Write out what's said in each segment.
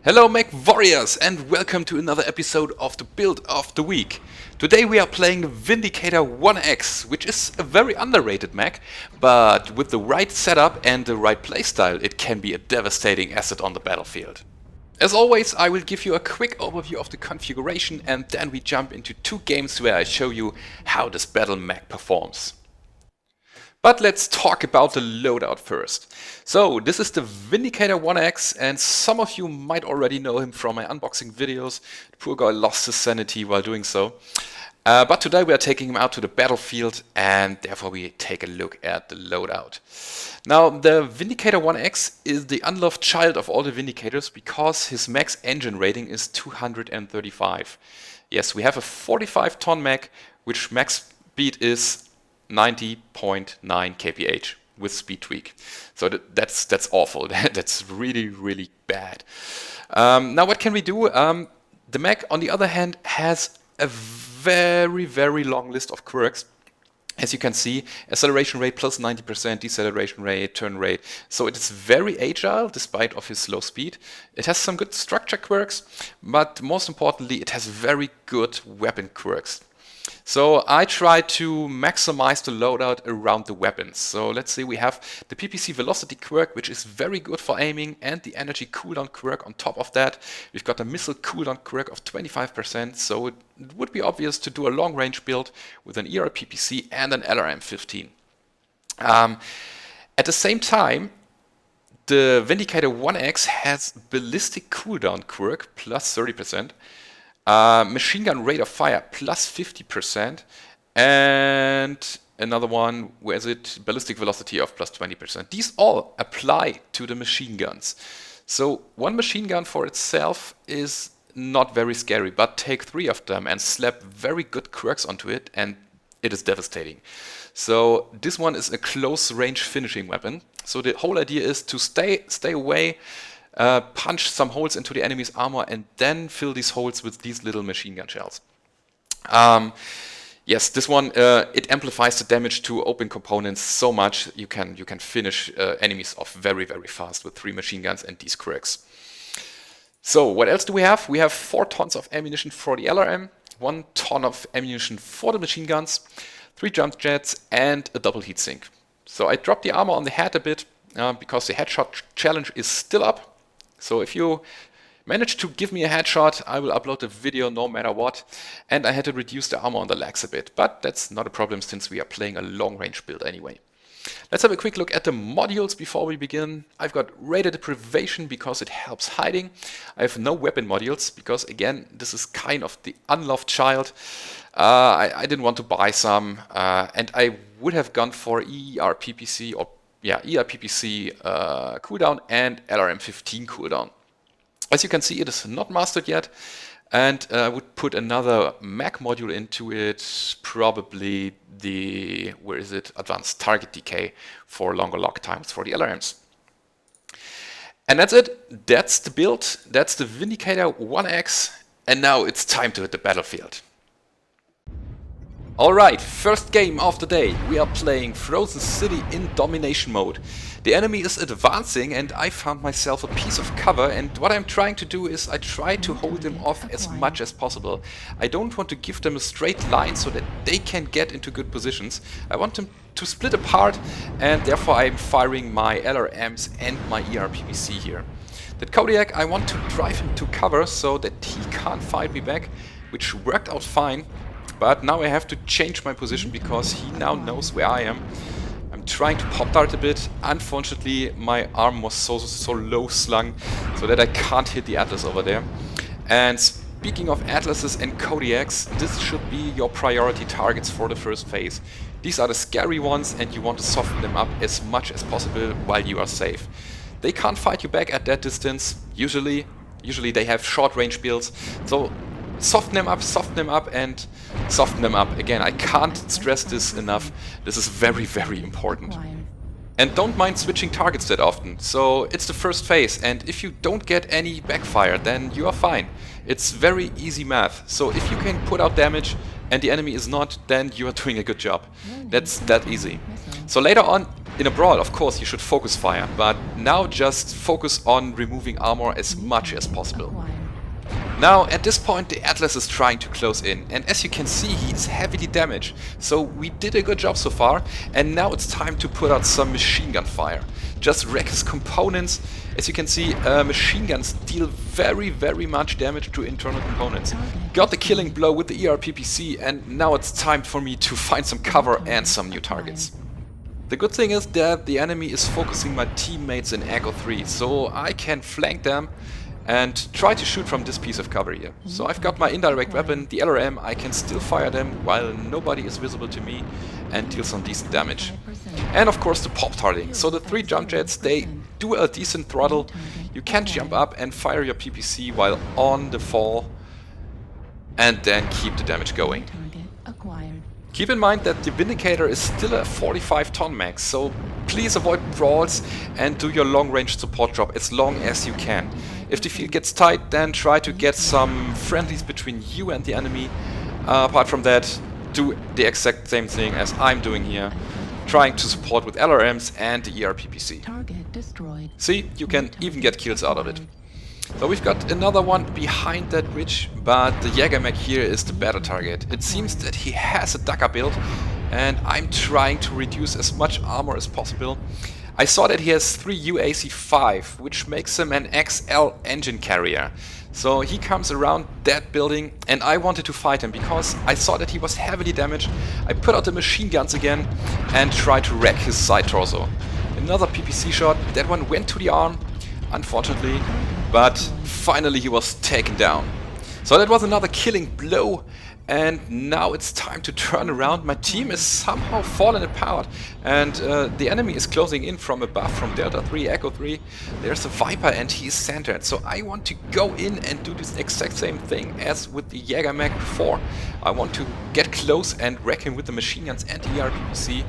Hello Mech Warriors and welcome to another episode of the Build of the Week. Today we are playing the Vindicator 1X, which is a very underrated mech, but with the right setup and the right playstyle it can be a devastating asset on the battlefield. As always, I will give you a quick overview of the configuration and then we jump into two games where I show you how this battle mech performs. But let's talk about the loadout first. So this is the Vindicator 1X and some of you might already know him from my unboxing videos. The poor guy lost his sanity while doing so. But today we are taking him out to the battlefield and therefore we take a look at the loadout. Now the Vindicator 1X is the unloved child of all the Vindicators because his max engine rating is 235. Yes, we have a 45-ton mech which max speed is 90.9 kph with speed tweak. So that's awful. That's really bad. Now what can we do? The mech on the other hand has a very long list of quirks. As you can see, acceleration rate plus 90%, deceleration rate, turn rate. So it is very agile despite of his low speed. It has some good structure quirks, but most importantly it has very good weapon quirks. So I try to maximize the loadout around the weapons. So let's say we have the PPC velocity quirk, which is very good for aiming, and the energy cooldown quirk on top of that. We've got a missile cooldown quirk of 25%, so it would be obvious to do a long range build with an ER PPC and an LRM 15. At the same time, the Vindicator 1X has ballistic cooldown quirk plus 30%. Machine gun rate of fire plus 50%, and another one, where is it? Ballistic velocity of plus 20%. These all apply to the machine guns. So one machine gun for itself is not very scary, but take 3 of them and slap very good quirks onto it and it is devastating. So this one is a close range finishing weapon. So the whole idea is to stay away, punch some holes into the enemy's armor and then fill these holes with these little machine gun shells. Yes, this one it amplifies the damage to open components so much you can finish enemies off very fast with 3 machine guns and these quirks. So what else do we have? We have 4 tons of ammunition for the LRM, 1 ton of ammunition for the machine guns, 3 jump jets and a double heatsink. So I dropped the armor on the head a bit because the headshot challenge is still up. So if you manage to give me a headshot, I will upload a video no matter what. And I had to reduce the armor on the legs a bit, but that's not a problem since we are playing a long range build anyway. Let's have a quick look at the modules before we begin. I've got radar deprivation because it helps hiding. I have no weapon modules because again, this is kind of the unloved child. I didn't want to buy some and I would have gone for ER PPC or ER PPC cooldown and LRM 15 cooldown. As you can see, it is not mastered yet, and I would put another Mech module into it, probably the, where is it, advanced target decay for longer lock times for the LRMs. And that's it, that's the build, that's the Vindicator 1X, and now it's time to hit the battlefield. Alright, first game of the day. We are playing Frozen City in domination mode. The enemy is advancing and I found myself a piece of cover, and what I'm trying to do is I try to hold them off as much as possible. I don't want to give them a straight line so that they can get into good positions. I want them to split apart and therefore I'm firing my LRMs and my ER PPC here. That Kodiak, I want to drive him to cover so that he can't fight me back, which worked out fine. But now I have to change my position because he now knows where I am. I'm trying to pop dart a bit. Unfortunately, my arm was so low slung so that I can't hit the Atlas over there. And speaking of Atlases and Kodiaks, this should be your priority targets for the first phase. These are the scary ones and you want to soften them up as much as possible while you are safe. They can't fight you back at that distance, usually they have short range builds. So soften them up and soften them up. Again, I can't stress this enough. This is very important. And don't mind switching targets that often. So it's the first phase, and if you don't get any backfire, then you are fine. It's very easy math. So if you can put out damage and the enemy is not, then you are doing a good job. That's that easy. So later on, in a brawl, of course, you should focus fire, but now just focus on removing armor as much as possible. Now, at this point, the Atlas is trying to close in, and as you can see, he is heavily damaged. So we did a good job so far, and now it's time to put out some machine gun fire. Just wreck his components. As you can see, machine guns deal very much damage to internal components. Got the killing blow with the ER PPC, and now it's time for me to find some cover and some new targets. The good thing is that the enemy is focusing my teammates in Echo 3, so I can flank them and try to shoot from this piece of cover here. So I've got my indirect weapon, the LRM. I can still fire them while nobody is visible to me and deal some decent damage. And of course the pop-tarting. So the 3 jump jets, they do a decent throttle. You can jump up and fire your PPC while on the fall and then keep the damage going. Keep in mind that the Vindicator is still a 45-ton max, so please avoid brawls and do your long-range support drop as long as you can. If the field gets tight, then try to get some friendlies between you and the enemy. Apart from that, do the exact same thing as I'm doing here, trying to support with LRMs and the ER PPC. Target destroyed. See, you can even get kills out of it. So we've got another one behind that ridge, but the Jägermech here is the better target. It seems that he has a Dagger build, and I'm trying to reduce as much armor as possible. I saw that he has 3 UAC5, which makes him an XL engine carrier. So he comes around that building, and I wanted to fight him because I saw that he was heavily damaged. I put out the machine guns again and tried to wreck his side torso. Another PPC shot, that one went to the arm, unfortunately, but finally he was taken down. So that was another killing blow, and now it's time to turn around. My team is somehow fallen apart, and the enemy is closing in from above, from Delta 3, Echo 3. There's a Viper and he is centered, so I want to go in and do this exact same thing as with the Jägermech before. I want to get close and wreck him with the machine guns and the ER PPC.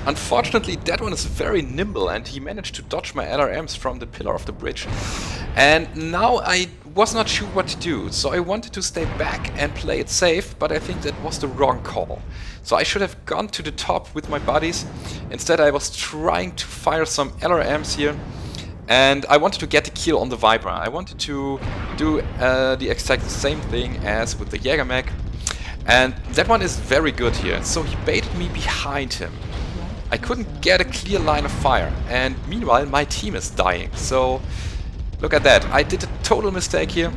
Unfortunately, that one is very nimble and he managed to dodge my LRMs from the pillar of the bridge. And now I was not sure what to do, so I wanted to stay back and play it safe, but I think that was the wrong call. So I should have gone to the top with my buddies. Instead I was trying to fire some LRMs here, and I wanted to get the kill on the Viper. I wanted to do the exact same thing as with the Jägermech, and that one is very good here. So he baited me behind him. I couldn't get a clear line of fire, and meanwhile my team is dying. So look at that, I did a total mistake here.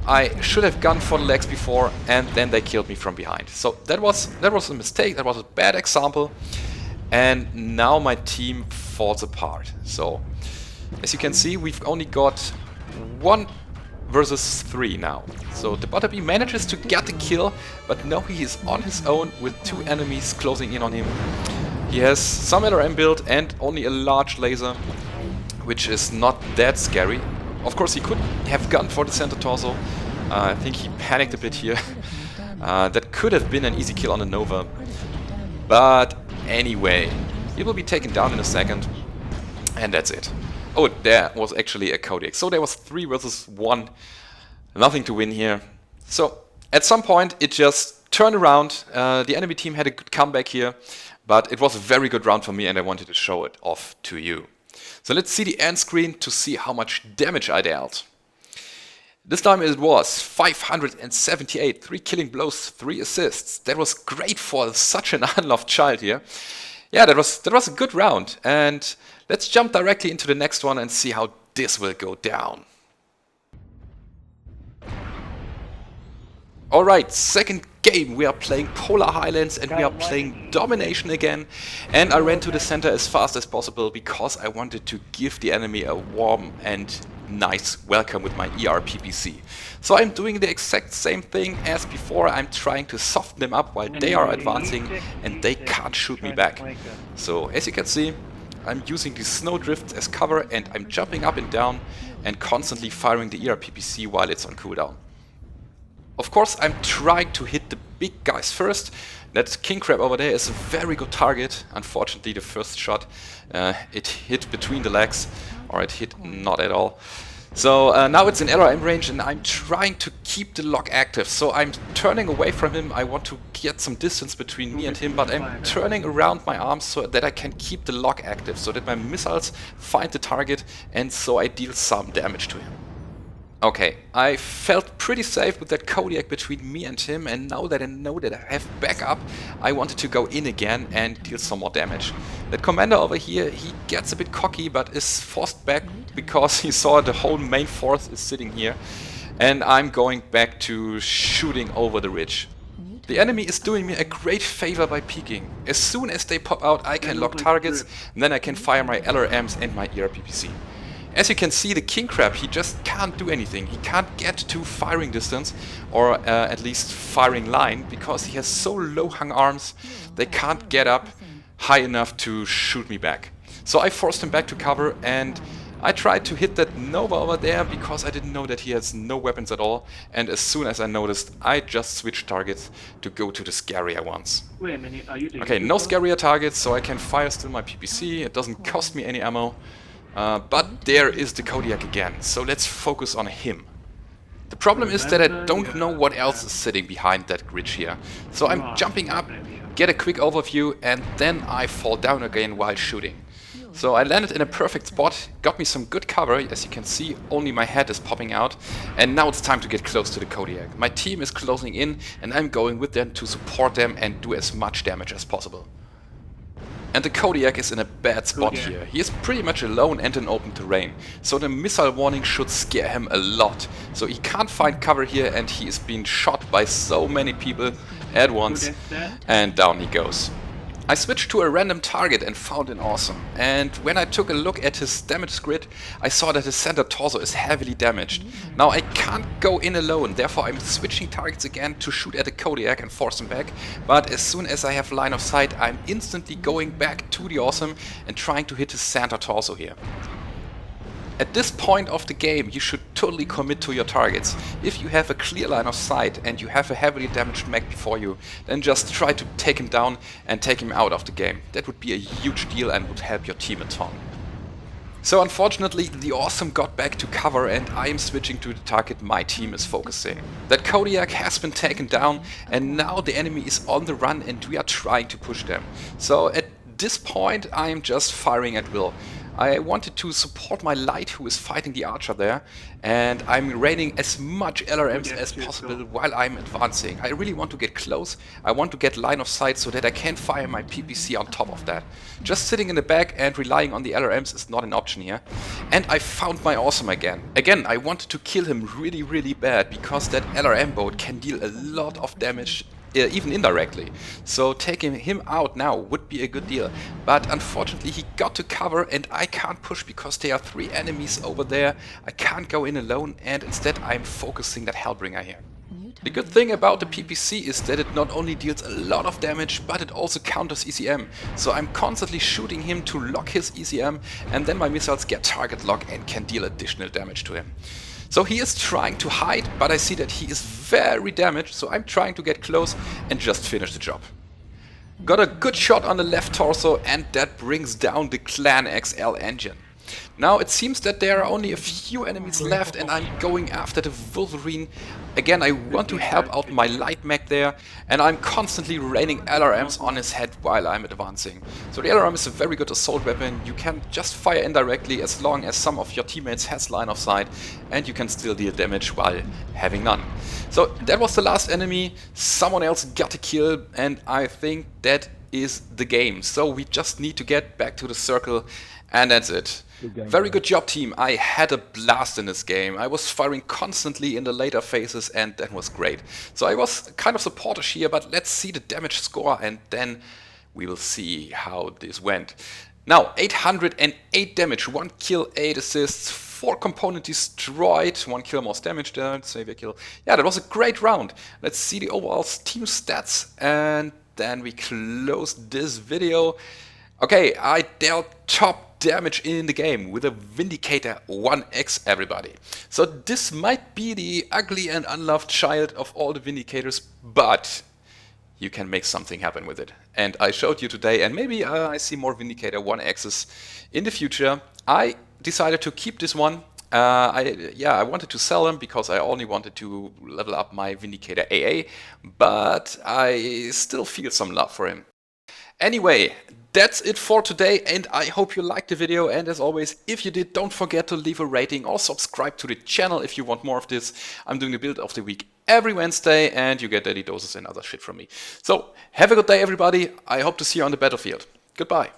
I should have gone for the legs before, and then they killed me from behind. So that was a mistake, that was a bad example, and now my team falls apart. So as you can see, we've only got 1 versus 3 now. So the Butterby manages to get the kill, but now he is on his own with 2 enemies closing in on him. He has some LRM build and only a large laser, which is not that scary. Of course, he could have gone for the center torso. I think he panicked a bit here. That could have been an easy kill on the Nova. But anyway, he will be taken down in a second. And that's it. Oh, there was actually a Kodiak. So there was 3 versus 1. Nothing to win here. So at some point it just turned around. The enemy team had a good comeback here. But it was a very good round for me and I wanted to show it off to you. So let's see the end screen to see how much damage I dealt. This time it was 578, 3 killing blows, 3 assists. That was great for such an unloved child here. Yeah, that was a good round. And let's jump directly into the next one and see how this will go down. Alright, second game. We are playing Polar Highlands and we are playing Domination again. And I ran to the center as fast as possible because I wanted to give the enemy a warm and nice welcome with my ER PPC. So I'm doing the exact same thing as before. I'm trying to soften them up while they are advancing and they can't shoot me back. So as you can see, I'm using the snow drifts as cover and I'm jumping up and down and constantly firing the ER PPC while it's on cooldown. Of course, I'm trying to hit the big guys first. That king crab over there is a very good target. Unfortunately, the first shot, it hit between the legs, or it hit not at all. So now it's in LRM range and I'm trying to keep the lock active. So I'm turning away from him. I want to get some distance between me and him, but I'm turning around my arms so that I can keep the lock active, so that my missiles find the target and so I deal some damage to him. Okay, I felt pretty safe with that Kodiak between me and him, and now that I know that I have backup, I wanted to go in again and deal some more damage. That commander over here, he gets a bit cocky but is forced back because he saw the whole main force is sitting here, and I'm going back to shooting over the ridge. The enemy is doing me a great favor by peeking. As soon as they pop out, I can lock targets, and then I can fire my LRMs and my ER PPC. As you can see, the king crab, he just can't do anything. He can't get to firing distance, or at least firing line, because he has so low hung arms, they can't get up high enough to shoot me back. So I forced him back to cover, and I tried to hit that Nova over there because I didn't know that he has no weapons at all, and as soon as I noticed, I just switched targets to go to the scarier ones. Wait a minute, are you doing Okay, no scarier targets, so I can fire still my PPC. It doesn't cost me any ammo. But there is the Kodiak again, so let's focus on him. The problem is that I don't know what else is sitting behind that ridge here. So I'm jumping up, get a quick overview, and then I fall down again while shooting. So I landed in a perfect spot, got me some good cover. As you can see, only my head is popping out, and now it's time to get close to the Kodiak. My team is closing in and I'm going with them to support them and do as much damage as possible. And the Kodiak is in a bad spot here. He is pretty much alone and in open terrain, so the missile warning should scare him a lot. So he can't find cover here and he is being shot by so many people at once, and down he goes. I switched to a random target and found an awesome, and when I took a look at his damage grid, I saw that his center torso is heavily damaged. Now I can't go in alone, therefore I'm switching targets again to shoot at the Kodiak and force him back, but as soon as I have line of sight, I'm instantly going back to the awesome and trying to hit his center torso here. At this point of the game, you should totally commit to your targets. If you have a clear line of sight and you have a heavily damaged mech before you, then just try to take him down and take him out of the game. That would be a huge deal and would help your team a ton. So unfortunately, the awesome got back to cover and I am switching to the target my team is focusing. That Kodiak has been taken down and now the enemy is on the run and we are trying to push them. So at this point, I am just firing at will. I wanted to support my light who is fighting the archer there, and I'm raining as much LRMs as possible while I'm advancing. I really want to get close, I want to get line of sight so that I can fire my PPC on top of that. Just sitting in the back and relying on the LRMs is not an option here. And I found my awesome again. Again, I wanted to kill him really bad because that LRM boat can deal a lot of damage, even indirectly. So taking him out now would be a good deal. But unfortunately he got to cover and I can't push because there are 3 enemies over there. I can't go in alone and instead I'm focusing that Hellbringer here. The good thing about the PPC is that it not only deals a lot of damage, but it also counters ECM. So I'm constantly shooting him to lock his ECM and then my missiles get target lock and can deal additional damage to him. So he is trying to hide, but I see that he is very damaged, so I'm trying to get close and just finish the job. Got a good shot on the left torso and that brings down the Clan XL engine. Now it seems that there are only a few enemies left and I'm going after the Wolverine. Again, I want to help out my light mech there and I'm constantly raining LRMs on his head while I'm advancing. So the LRM is a very good assault weapon. You can just fire indirectly as long as some of your teammates has line of sight and you can still deal damage while having none. So that was the last enemy. Someone else got a kill and I think that is the game. So we just need to get back to the circle and that's it. Very good job, team. I had a blast in this game. I was firing constantly in the later phases and that was great. So I was kind of supportish here, but let's see the damage score and then we will see how this went. Now, 808 damage, 1 kill, 8 assists, 4 components destroyed, 1 kill, most damage there, save a kill. Yeah, that was a great round. Let's see the overall team stats and then we close this video. Okay, I dealt top damage in the game with a Vindicator 1X, everybody. So this might be the ugly and unloved child of all the Vindicators, but you can make something happen with it. And I showed you today, and maybe I see more Vindicator 1Xs in the future. I decided to keep this one I wanted to sell him because I only wanted to level up my Vindicator AA, but I still feel some love for him. Anyway, that's it for today, and I hope you liked the video. And as always, if you did, don't forget to leave a rating or subscribe to the channel if you want more of this. I'm doing the build of the week every Wednesday, and you get daily doses and other shit from me. So have a good day, everybody. I hope to see you on the battlefield. Goodbye.